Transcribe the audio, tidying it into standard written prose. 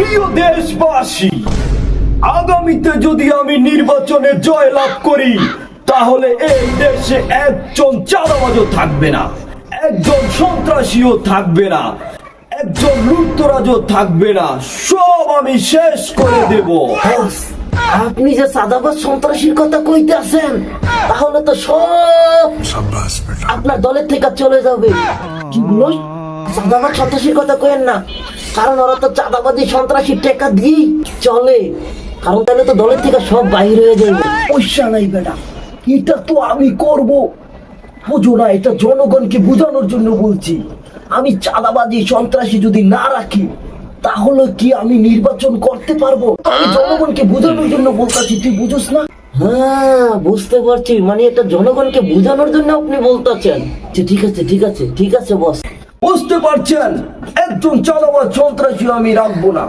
প্রিয় দেশবাসী, আগামীতে যদি আমি নির্বাচনে জয়লাভ করি তাহলে এই দেশে একজন চাঁদাবাজও থাকবে না, একজন সন্ত্রাসীও থাকবে না, একজন লুটতরাজও থাকবে না, সব আমি শেষ করে দেব। আপনি যে সাদাবাজ সন্ত্রাসীর কথা কইতেছেন, তাহলে তো সব আপনার দলের থেকে চলে যাবে। কি বলো? সাদাবাজ সন্ত্রাসীর কথা কইেন না, কারণ ওরা তো চাঁদাবাজি সন্ত্রাসী টাকা দিয়েই চলে, কারণ তাহলে তো দলের থেকে সব বাইরে হয়ে যাবে। পয়সা নাই বেটা, এটা তো আমি করব, বুঝো না? এটা জনগণকে বোঝানোর জন্য বলছি। আমি চাঁদাবাজি সন্ত্রাসী যদি না রাখি তাহলে কি আমি নির্বাচন করতে পারবো? আমি জনগণকে বোঝানোর জন্য বলতেছি, তুই বুঝোস না? হ্যাঁ, বুঝতে পারছি, মানে এটা জনগণকে বোঝানোর জন্য আপনি বলতেছেন। ঠিক আছে ঠিক আছে ঠিক আছে বস। বুঝতে পারছেন? একজন চাঁদাবাজ সন্ত্রাসী আমি রাখবো না।